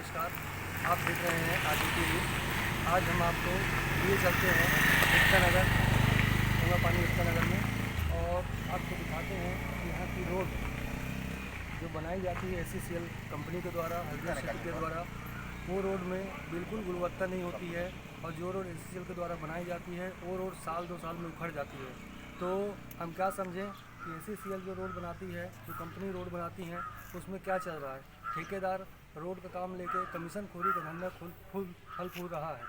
नमस्कार। आप देख रहे हैं आदि टीवी। आज हम आपको लिए चलते हैं एकता नगर, गंगा पानी एकता नगर में, और आपको दिखाते हैं कि यहाँ की रोड जो बनाई जाती है SCCL कंपनी के द्वारा, हल्दिया क्षेत्र के द्वारा, वो रोड में बिल्कुल गुणवत्ता नहीं होती है। और जो रोड SCCL के द्वारा बनाई जाती है वो रोड साल 2 साल में उखड़ जाती है। तो हम क्या समझें कि SCCL जो रोड बनाती है, जो कंपनी रोड बनाती हैं, उसमें क्या चल रहा है। ठेकेदार रोड का काम लेके कमीशन खोरी का धंधा फल फूल रहा है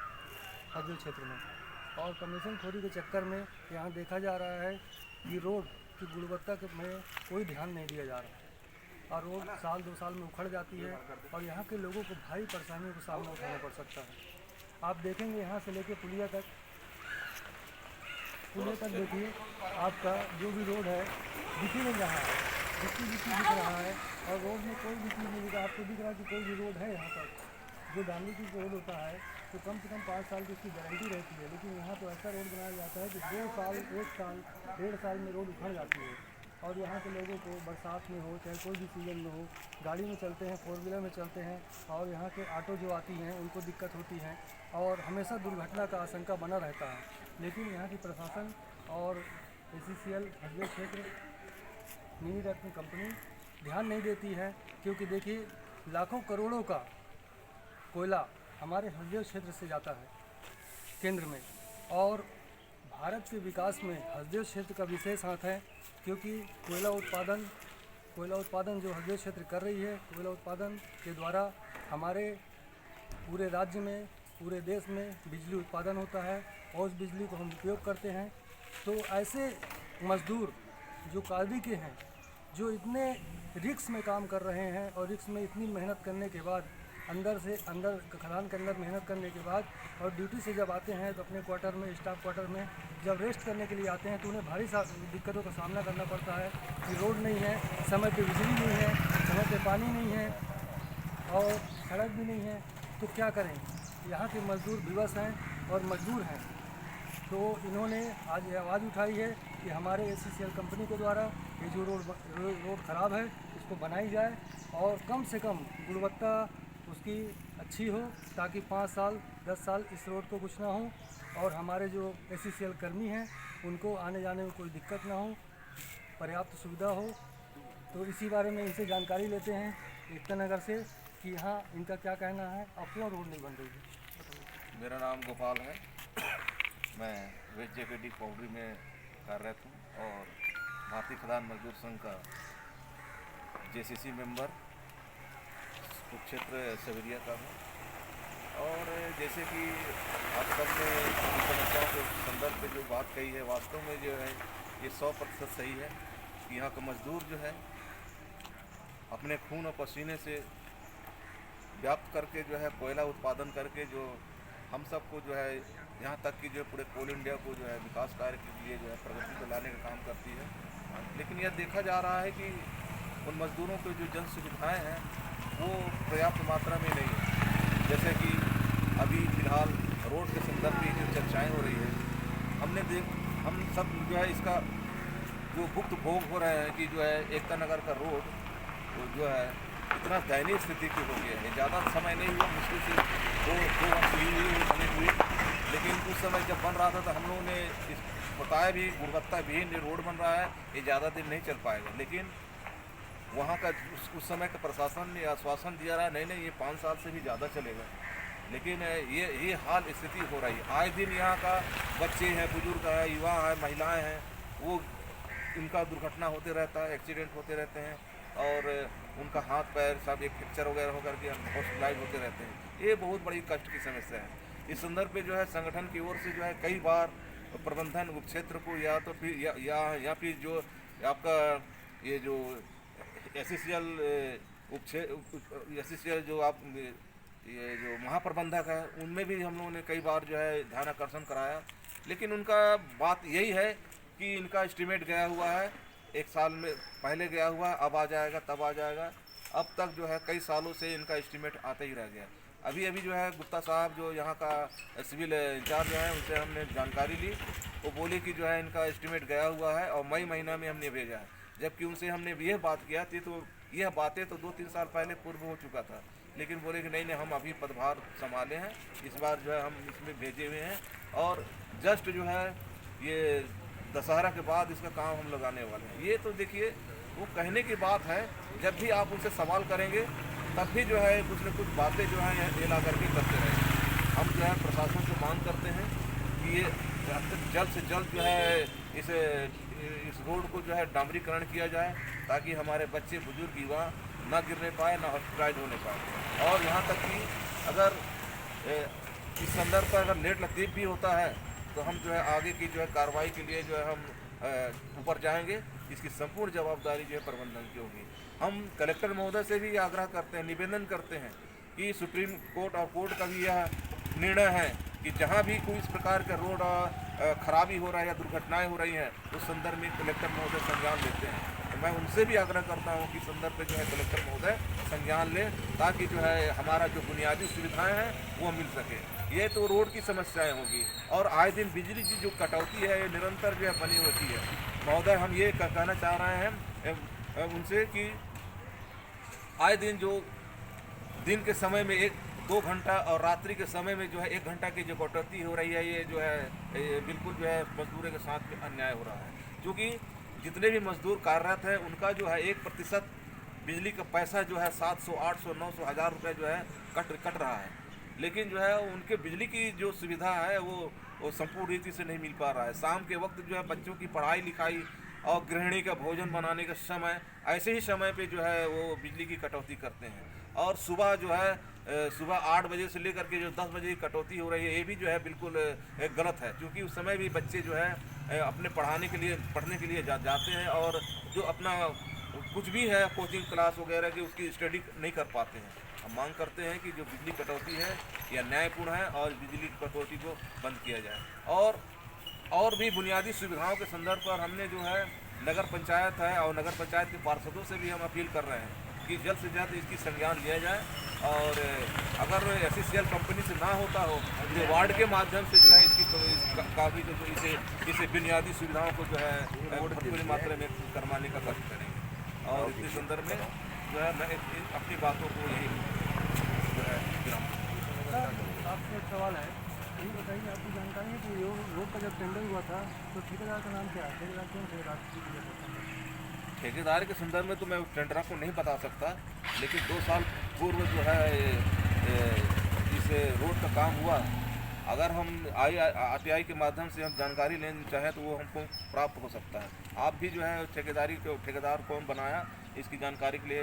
हल्दिया क्षेत्र में, और कमीशन खोरी के चक्कर में यहाँ देखा जा रहा है कि रोड की गुणवत्ता में कोई ध्यान नहीं दिया जा रहा, और रोड साल 2 साल में उखड़ जाती है और यहाँ के लोगों को भारी परेशानियों का सामना उठाना पड़ सकता है। आप देखेंगे यहाँ से लेके पुलिया तक देखिए, आपका जो भी रोड है दिख ही नहीं रहा है, दिख रहा है, और रोड में कोई भी चीज़ नहीं दिख रहा। आपको दिख रहा है कि कोई भी रोड है यहाँ पर। जो डाली की रोड होता है तो कम से कम 5 साल की उसकी गारंटी रहती है, लेकिन यहाँ तो ऐसा रोड बनाया जाता है कि 2 साल, 1 साल, 1.5 साल में रोड उखड़ जाती है। और यहाँ के लोगों को बरसात में हो चाहे कोई भी सीज़न में हो, गाड़ी में चलते हैं, 4 व्हीलर में चलते हैं, और यहाँ के ऑटो जो आती हैं उनको दिक्कत होती है, और हमेशा दुर्घटना का आशंका बना रहता है। लेकिन यहाँ की प्रशासन और SCCL हल्दिया क्षेत्र मिनी रत्न कंपनी ध्यान नहीं देती है, क्योंकि देखिए लाखों करोड़ों का कोयला हमारे हल्दिया क्षेत्र से जाता है केंद्र में, और भारत के विकास में हल्दिया क्षेत्र का विशेष हाथ है, क्योंकि कोयला उत्पादन जो हल्दिया क्षेत्र कर रही है, कोयला उत्पादन के द्वारा हमारे पूरे राज्य में, पूरे देश में बिजली उत्पादन होता है, और उस बिजली को हम उपयोग करते हैं। तो ऐसे मजदूर जो कायदी के हैं, जो इतने रिस्क में काम कर रहे हैं, और रिस्क में इतनी मेहनत करने के बाद, अंदर खदान के अंदर मेहनत करने के बाद, और ड्यूटी से जब आते हैं तो अपने क्वार्टर में, स्टाफ क्वार्टर में जब रेस्ट करने के लिए आते हैं, तो उन्हें भारी दिक्कतों का सामना करना पड़ता है कि रोड नहीं है, समय पे बिजली नहीं है, समय पे पानी नहीं है, और सड़क भी नहीं है। तो क्या करें। यहाँ के मजदूर विवश हैं और मजदूर हैं। तो इन्होंने आज ये आवाज़ उठाई है कि हमारे SCCL कंपनी के द्वारा ये जो रोड ख़राब है इसको बनाई जाए, और कम से कम गुणवत्ता उसकी अच्छी हो, ताकि 5 साल 10 साल इस रोड को कुछ ना हो, और हमारे जो SCCL कर्मी हैं उनको आने जाने में कोई दिक्कत ना हो, पर्याप्त सुविधा हो। तो इसी बारे में इनसे जानकारी लेते हैं एकता नगर से कि यहाँ इनका क्या कहना है, अब क्यों रोड नहीं बन रही है। मेरा नाम गोपाल है। मैं वेस्ट JKT पाउडरी में कार्यरत हूँ और भारतीय खदान मजदूर संघ का JCC मेंबर उप क्षेत्र सवेरिया का हूँ। और जैसे कि आप सब ने समस्याओं के संदर्भ में जो बात कही है, वास्तव में जो है ये 100% सही है कि यहाँ का मजदूर जो है अपने खून और पसीने से व्याप्त करके जो है कोयला उत्पादन करके जो हम सबको जो है यहाँ तक कि जो पूरे कोल इंडिया को जो है विकास कार्य के लिए जो है प्रगति को लाने का काम करती है। लेकिन यह देखा जा रहा है कि उन मजदूरों को जो जन सुविधाएँ हैं वो पर्याप्त मात्रा में नहीं है। जैसे कि अभी फ़िलहाल रोड के संदर्भ में जो चर्चाएँ हो रही है, हम सब जो है इसका जो भुक्त भोग हो रहे हैं कि जो है एकता नगर का रोड जो है इतना दयनीय स्थिति की हो गया है। ज़्यादा समय नहीं हुआ, मुश्किल से 2 वर्ष ही बने हुए, लेकिन उस समय जब बन रहा था तो हम लोगों ने इस बताया भी गुणवत्ता विहीन रोड बन रहा है, ये ज़्यादा दिन नहीं चल पाएगा। लेकिन वहाँ का उस समय का प्रशासन ने आश्वासन दिया रहा है नहीं ये 5 साल से भी ज़्यादा चलेगा। लेकिन ये हाल स्थिति हो रही है। आए दिन यहाँ का बच्चे हैं, बुजुर्ग हैं, युवा हैं, महिलाएँ हैं, वो इनका दुर्घटना होते रहता है, एक्सीडेंट होते रहते हैं, और उनका हाथ पैर सब एक फ्रैक्चर वगैरह होकर के हॉस्पिटलाइज होते रहते हैं। ये बहुत बड़ी कष्ट की समस्या है। इस संदर्भ पे जो है संगठन की ओर से जो है कई बार प्रबंधन उप क्षेत्र को या तो फिर या फिर जो आपका ये जो SCCL जो आप ये जो महाप्रबंधक है उनमें भी हम लोगों ने कई बार जो है ध्यान आकर्षण कराया, लेकिन उनका बात यही है कि इनका एस्टीमेट गया हुआ है, 1 साल में पहले गया हुआ, अब आ जाएगा तब आ जाएगा। अब तक जो है कई सालों से इनका एस्टीमेट आते ही रह गया। अभी जो है गुप्ता साहब जो यहाँ का सिविल इंचार्ज हैं उनसे हमने जानकारी ली, वो बोले कि जो है इनका एस्टीमेट गया हुआ है और मई महीना में हमने भेजा है। जबकि उनसे हमने यह बात किया थी तो यह बातें तो 2-3 साल पहले पूर्व हो चुका था, लेकिन बोले कि नहीं नहीं हम अभी पदभार संभाले हैं, इस बार जो है हम इसमें भेजे हुए हैं और जस्ट जो है ये दशहरा के बाद इसका काम हम लगाने वाले हैं। ये तो देखिए वो कहने की बात है, जब भी आप उनसे सवाल करेंगे तब भी जो है कुछ न कुछ बातें जो है ये ला करके करते रहेंगे। हम जो है प्रशासन से मांग करते हैं कि ये जल्द से जल्द जो है इस रोड को जो है डामरीकरण किया जाए, ताकि हमारे बच्चे बुजुर्ग युवा ना गिरने पाए, ना हॉस्पिटलाइज होने पाए। और यहाँ तक कि अगर इस संदर्भ पर अगर लेट लतीफ़ भी होता है तो हम जो है आगे की जो है कार्रवाई के लिए जो है हम ऊपर जाएंगे। इसकी संपूर्ण जवाबदारी जो है प्रबंधन की होगी। हम कलेक्टर महोदय से भी आग्रह करते हैं, निवेदन करते हैं कि सुप्रीम कोर्ट और कोर्ट का भी यह निर्णय है कि जहाँ भी कोई इस प्रकार का रोड खराबी हो रहा है या दुर्घटनाएं हो रही हैं उस संदर्भ में कलेक्टर महोदय संज्ञान लेते हैं। तो मैं उनसे भी आग्रह करता हूँ कि संदर्भ पे जो है कलेक्टर महोदय संज्ञान लें, ताकि जो है हमारा जो बुनियादी सुविधाएं हैं वो मिल सके। ये तो रोड की समस्याएं होगी और आए दिन बिजली की जो कटौती है ये निरंतर जो है बनी होती है। महोदय हम ये कहना चाह रहे हैं उनसे कि आए दिन जो दिन के समय में 1-2 घंटा और रात्रि के समय में जो है 1 घंटा की जो कटौती हो रही है, ये जो है ये बिल्कुल जो है मजदूरों के साथ में अन्याय हो रहा है। क्योंकि जितने भी मजदूर कार्यरत हैं उनका जो है 1% बिजली का पैसा जो है 700, 800, 900, 1000 रुपये जो है कट रहा है, लेकिन जो है उनके बिजली की जो सुविधा है वो संपूर्ण रीति से नहीं मिल पा रहा है। शाम के वक्त जो है बच्चों की पढ़ाई लिखाई और गृहिणी का भोजन बनाने का समय, ऐसे ही समय पे जो है वो बिजली की कटौती करते हैं। और सुबह जो है सुबह 8 बजे से लेकर के जो 10 बजे की कटौती हो रही है, ये भी जो है बिल्कुल गलत है। क्योंकि उस समय भी बच्चे जो है अपने पढ़ने के लिए जाते हैं और जो अपना कुछ भी है कोचिंग क्लास वगैरह की उसकी स्टडी नहीं कर पाते हैं। हम मांग करते हैं कि जो बिजली कटौती है यह न्यायपूर्ण है और बिजली कटौती को बंद किया जाए। और भी बुनियादी सुविधाओं के संदर्भ पर हमने जो है नगर पंचायत है और नगर पंचायत के पार्षदों से भी हम अपील कर रहे हैं कि जल्द से जल्द इसकी संज्ञान लिया जाए। और अगर SCCL कंपनी से ना होता हो तो वार्ड के माध्यम से जो है इसकी काफ़ी जो इसे बुनियादी सुविधाओं को जो है पूरी मात्रा में करवाने का कष्ट करेंगे। और इसके संदर्भ में जो है मैं अपनी बातों को यही जो है आपसे एक सवाल है, ये बताइए आपकी जानकारी है कि रोड का जब टेंडर हुआ था तो ठेकेदार का नाम क्या है? ठेकेदार कौन थे? ठेकेदार के संदर्भ में तो मैं टेंडर को नहीं बता सकता, लेकिन 2 साल पूर्व जो है इस रोड का काम हुआ। अगर हम RTI के माध्यम से हम जानकारी लेना चाहें तो वो हमको प्राप्त हो सकता है। आप भी जो है ठेकेदार कौन बनाया इसकी जानकारी के लिए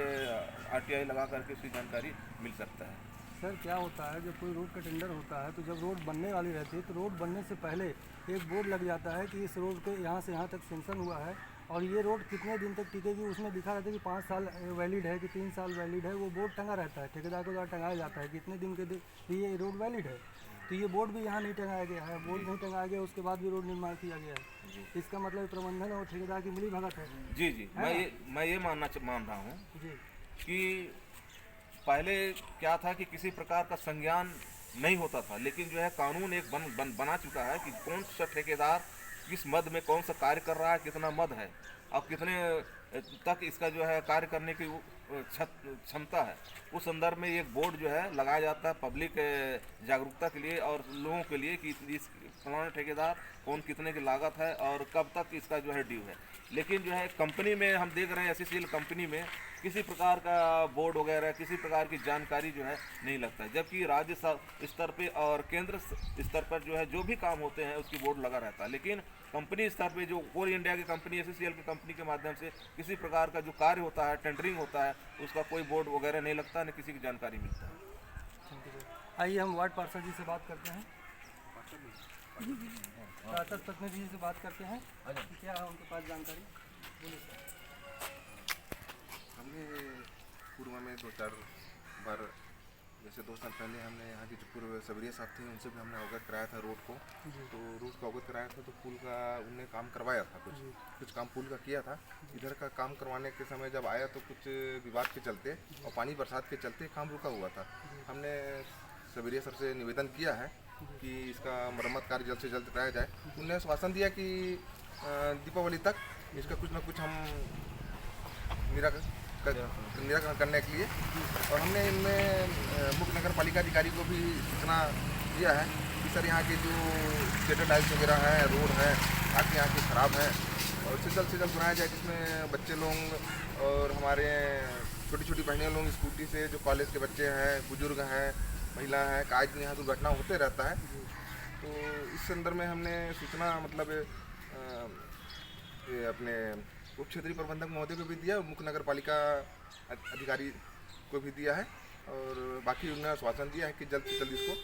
RTI लगा करके उसकी जानकारी मिल सकता है। सर क्या होता है, जब कोई रोड का टेंडर होता है तो जब रोड बनने वाली रहती है तो रोड बनने से पहले एक बोर्ड लग जाता है कि इस रोड के यहाँ से यहाँ तक सेंक्शन हुआ है और ये रोड कितने दिन तक टिकेगी। उसमें लिखा रहता है कि 5 साल वैलिड है कि 3 साल वैलिड है। वो बोर्ड टंगा रहता है, ठेकेदार को द्वारा टंगाया जाता है कि इतने दिन के लिए ये रोड वैलिड है। तो ये बोर्ड भी यहाँ नहीं टंगाया गया है, बोर्ड नहीं टंगाया गया, उसके बाद भी रोड निर्माण किया गया है। इसका मतलब प्रबंधन और ठेकेदार की मिली भगत है। जी मैं ये मान रहा हूँ जी कि पहले क्या था कि किसी प्रकार का संज्ञान नहीं होता था, लेकिन जो है कानून एक बना चुका है कि कौन सा ठेकेदार किस मद में कौन सा कार्य कर रहा है, कितना मद है और कितने तक इसका जो है कार्य करने की क्षमता है। उस संदर्भ में एक बोर्ड जो है लगाया जाता है पब्लिक जागरूकता के लिए और लोगों के लिए कि इस फलाना ठेकेदार कौन कितने की लागत है और कब तक इसका जो है ड्यू है। लेकिन जो है कंपनी में हम देख रहे हैं SCCL कंपनी में किसी प्रकार का बोर्ड वगैरह किसी प्रकार की जानकारी जो है नहीं लगता है, जबकि राज्य स्तर पे और केंद्र स्तर पर जो है जो भी काम होते हैं उसकी बोर्ड लगा रहता है। लेकिन कंपनी स्तर पे जो कोल इंडिया की कंपनी SCCL की कंपनी के माध्यम से किसी प्रकार का जो कार्य होता है, टेंडरिंग होता है, उसका कोई बोर्ड वगैरह नहीं लगता, न किसी की जानकारी मिलता है। आइए हम वार्ड पार्षद जी से बात करते हैं, पार्षद प्रतिनिधि जी से बात करते हैं कि क्या है उनके पास जानकारी। बोलिए सर। हमने पूर्व में 2-4 बार, जैसे 2 साल पहले हमने यहाँ के जो पूर्व सबरिया साहब थे उनसे भी हमने अवगत कराया था रोड को। तो रोड को अवगत कराया था तो पुल का उनने काम करवाया था, कुछ काम पुल का किया था। इधर का काम करवाने के समय जब आया तो कुछ विवाद के चलते और पानी बरसात के चलते काम रुका हुआ था। हमने सबरिया सर से निवेदन किया है कि इसका मरम्मत कार्य जल्द से जल्द कराया जाए। उन्होंने आश्वासन दिया कि दीपावली तक इसका कुछ ना कुछ हम निराकरण करने के लिए। और हमने इनमें मुख्य नगर पालिका अधिकारी को भी सूचना दिया है कि सर यहाँ के जो स्टेटर टाइल्स वगैरह हैं, रोड है, काफ़ी यहाँ की ख़राब है और इसे जल्द से जल्द बनाया जाए, जिसमें बच्चे लोग और हमारे छोटी छोटी बहनें लोग स्कूटी से, जो कॉलेज के बच्चे हैं, बुजुर्ग हैं, महिला हैं, आज भी यहाँ दुर्घटना होते रहता है। तो इस संदर्भ में हमने सूचना मतलब ये अपने उप क्षेत्रीय प्रबंधक महोदय को भी दिया और मुख्य नगर पालिका अधिकारी को भी दिया है और बाकी उन्होंने आश्वासन दिया है कि जल्द से जल्द इसको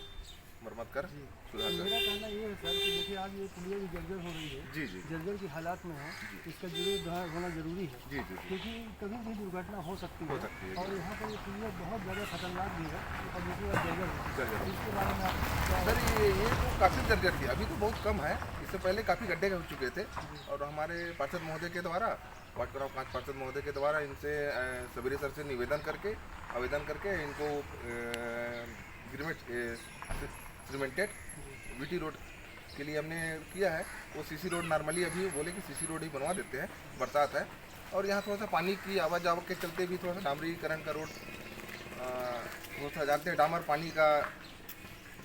मरम्मत कर सुधार मेरा करें। कहना ये है सर कि देखिए आज ये पुलिया भी जर्जर हो रही है, जी जी जर्जर की हालात में है, इसका जरूर होना जरूरी है जी जी जी क्योंकि कभी भी दुर्घटना हो सकती हो है सकती है। और यहाँ पर ये पुलिया बहुत ज़्यादा खतरनाक भी है और दूसरी बात जर्जर है। जर्जर। इसके बारे में आप क्या सर ये तो काफ़ी जर्जर थी, अभी तो बहुत कम है, इससे पहले काफ़ी गड्ढे हो चुके थे और हमारे पार्षद महोदय के द्वारा वार्ड क्रमांक 5 पार्षद महोदय के द्वारा इनसे सबीरे सर से आवेदन करके इनको सीमेंटेड वीटी रोड के लिए हमने किया है। वो सीसी रोड नॉर्मली अभी बोले कि सीसी रोड ही बनवा देते हैं, बरसात है और यहाँ थोड़ा सा पानी की आवाज जावक के चलते भी थोड़ा सा डामरीकरण का रोड थोड़ा सा जानते हैं, डामर पानी का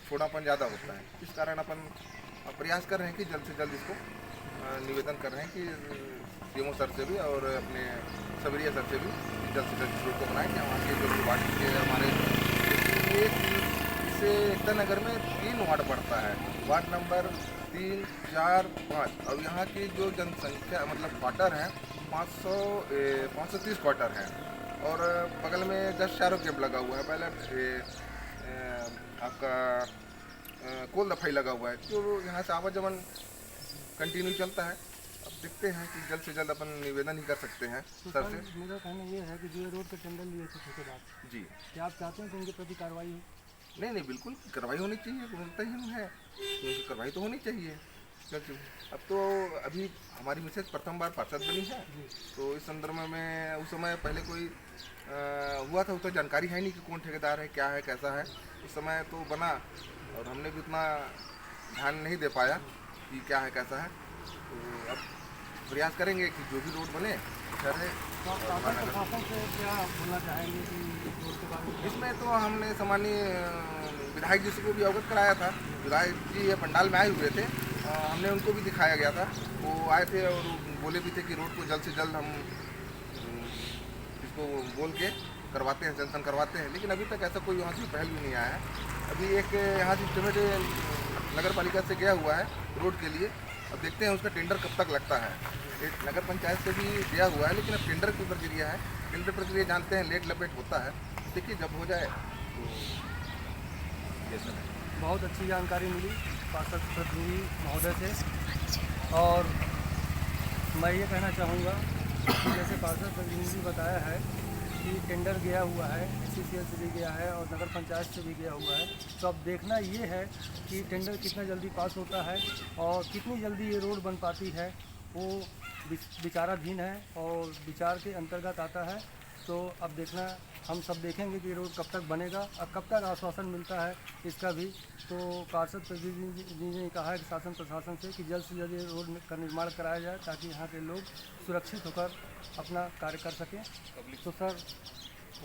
छोड़ापन ज़्यादा होता है, इस कारण अपन प्रयास कर रहे हैं कि जल्द से जल्द इसको निवेदन कर रहे हैं कि सीएमओ सर से भी और अपने सबरिया सर से भी जल्द से जल्द रोड को बनाएं कि वहाँ के जो वार्ड के हमारे इससे एकता नगर में 3 वार्ड पड़ता है, वार्ड नंबर 3, 4, 5 और यहाँ की जो जनसंख्या मतलब क्वार्टर है 530 क्वार्टर हैं और बगल में 10 चारों कैंप लगा हुआ है। पहले आपका कोल दफाई लगा हुआ है, जो यहाँ से आवागमन कंटिन्यू चलता है। अब देखते हैं कि जल्द से जल्द अपन निवेदन ही कर सकते हैं तो सर से। मेरा कहना ये है कि जो ये रोड के टेंडर लिए थे ठेकेदार, जी क्या आप चाहते हैं कि उनके प्रति कार्रवाई हो? नहीं बिल्कुल कार्रवाई होनी चाहिए, बोलता ही है तो कार्रवाई तो होनी चाहिए। क्योंकि अब तो अभी हमारी मिसेज प्रथम बार पार्षद बनी है, तो इस संदर्भ में उस समय पहले कोई हुआ था, तो जानकारी है नहीं कि कौन ठेकेदार है, क्या है, कैसा है। उस समय तो बना और हमने भी उतना ध्यान नहीं दे पाया कि क्या है, कैसा है। तो अब प्रयास करेंगे कि जो भी रोड बने अच्छा रहे। तो आप शासन प्रशासन से क्या बोलना चाहेंगे कि इस रोड के बारे में? इसमें तो हमने सामान्य विधायक जी से को भी अवगत कराया था, विधायक जी ये पंडाल में आए हुए थे, हमने उनको भी दिखाया गया था, वो आए थे और बोले भी थे कि रोड को जल्द से जल्द हम इसको बोल के करवाते हैं, सेंक्शन करवाते हैं, लेकिन अभी तक ऐसा कोई वहाँ से पहल भी नहीं आया है। अभी एक यहाँ से पेमेंट नगर पालिका से गया हुआ है रोड के लिए, अब देखते हैं उसका टेंडर कब तक लगता है। एक नगर पंचायत से भी दिया हुआ है, लेकिन अब टेंडर की प्रक्रिया है, टेंडर प्रक्रिया जानते हैं लेट लपेट होता है, देखिए जब हो जाए तो ये सब है। बहुत अच्छी जानकारी मिली पार्षद प्रतिनिधि महोदय से और मैं ये कहना चाहूँगा कि जैसे पार्षद प्रतिनिधि बताया है कि टेंडर गया हुआ है, SCCL से भी गया है और नगर पंचायत से भी गया हुआ है, तो अब देखना ये है कि टेंडर कितना जल्दी पास होता है और कितनी जल्दी ये रोड बन पाती है, वो विचाराधीन है और विचार के अंतर्गत आता है। तो अब देखना, हम सब देखेंगे कि रोड कब तक बनेगा और कब तक आश्वासन मिलता है इसका भी। तो पार्षद प्रतिनिधि ने कहा है कि शासन प्रशासन से कि जल्द से जल्द ये रोड का निर्माण कराया जाए ताकि यहाँ के लोग सुरक्षित होकर अपना कार्य कर सकें। तो सर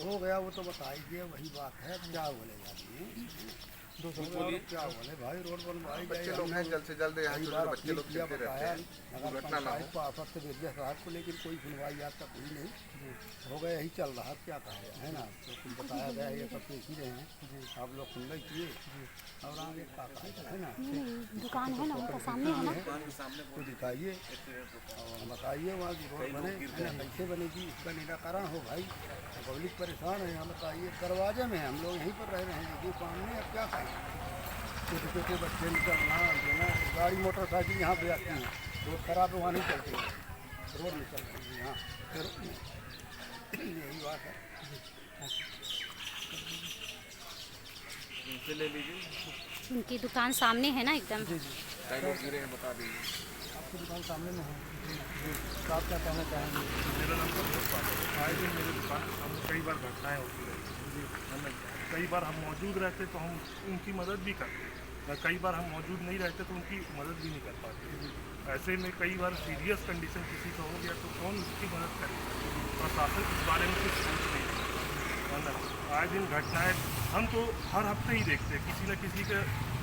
हो गया वो तो बताइए, वही बात है, क्या बोले जाती है क्या बोले भाई, रोड बनवाई बच्चे लोग हैं, जल्द से जल्द यहाँ छोटे बच्चे लोग चलते रहते हैं, दुर्घटना ना हो। पार्षद से भेज दिया साहब को, लेकिन कोई सुनवाई आज तक हुई नहीं, हो गया यही चल रहा, क्या कहे है ना। तो कुछ बताया गया ये सब देख ही रहे हैं, आप लोग सुन किए और आगे क्या है ना, दुकान है ना उनका सामने है ना, तो दिखाइए और बताइए वहाँ की रोड बने है ना, कैसे बनेगी, इसका निराकरण हो भाई। पब्लिक परेशान है, हम बताइए दरवाजे में हम लोग यहीं पर रह रहे हैं, ये सामने अब क्या करें, छोटे छोटे बच्चे निकलना देना, गाड़ी मोटरसाइकिल यहाँ पे आती हैं, रोड खराब है वहाँ नहीं चलती है, रोड नहीं चल रही है यहाँ, फिर यही बात है। ले लीजिए, उनकी दुकान सामने है ना एकदम। गिरे हैं, बता दीजिए। आपकी दुकान सामने में है, तो आप क्या कहना चाहेंगे? मेरा नाम संतोष पाठक, आए दिन मेरी दुकान सामने कई बार घटनाएँ होती रहती हैं, है ना। कई बार हम मौजूद रहते तो हम उनकी मदद भी करते हैं, कई बार हम मौजूद नहीं रहते तो उनकी मदद भी नहीं कर पाते। ऐसे में कई बार सीरियस कंडीशन किसी का हो गया तो कौन उसकी मदद करेगा? प्रशासन इस बारे में कुछ सोच नहीं है ना। आए दिन घटनाएं हम तो हर हफ्ते ही देखते हैं, किसी न किसी का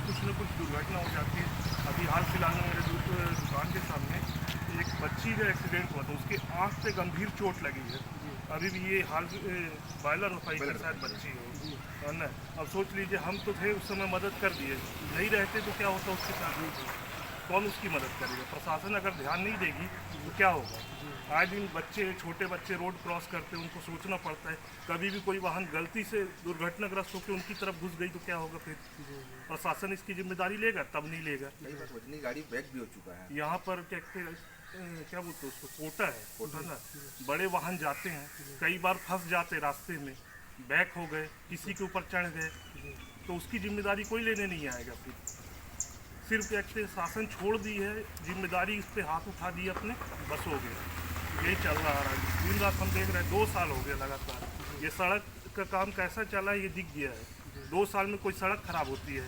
कुछ न कुछ दुर्घटना हो जाती है। अभी हाल फिलहाल में मेरे दुकान के सामने एक बच्ची का एक्सीडेंट हुआ था, उसके आँख पे गंभीर चोट लगी है। अभी भी ये हाल बॉयलर रफाई का शायद बच्ची हो ना। अब सोच लीजिए हम तो थे उस समय, मदद कर दिए, नहीं रहते तो क्या होता उसके साथ, कौन उसकी मदद करेगा? प्रशासन अगर ध्यान नहीं देगी तो क्या होगा? आए दिन बच्चे, छोटे बच्चे रोड क्रॉस करते हैं, उनको सोचना पड़ता है। कभी भी कोई वाहन गलती से दुर्घटनाग्रस्त होकर उनकी तरफ घुस गई तो क्या होगा? फिर प्रशासन इसकी जिम्मेदारी लेगा? तब नहीं लेगा। कई बार वजनी गाड़ी बैग भी हो चुका है। यहाँ पर क्या बोलते हैं उसको, कोटा है ना, बड़े वाहन जाते हैं, कई बार फंस जाते रास्ते में, बैक हो गए, किसी के ऊपर चढ़ गए, तो उसकी जिम्मेदारी कोई लेने नहीं आएगा। फिर सिर्फ एक शासन छोड़ दी है जिम्मेदारी, इस पे हाथ उठा दिए अपने, बस हो गया। यही चल रहा है दिन रात, हम देख रहे हैं 2 साल हो गए लगातार। ये सड़क का काम कैसा चला है ये दिख गया है। 2 साल में कोई सड़क खराब होती है?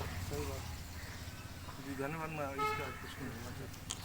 जी धन्यवाद, मैं इसका कुछ नहीं बोलना चाहता।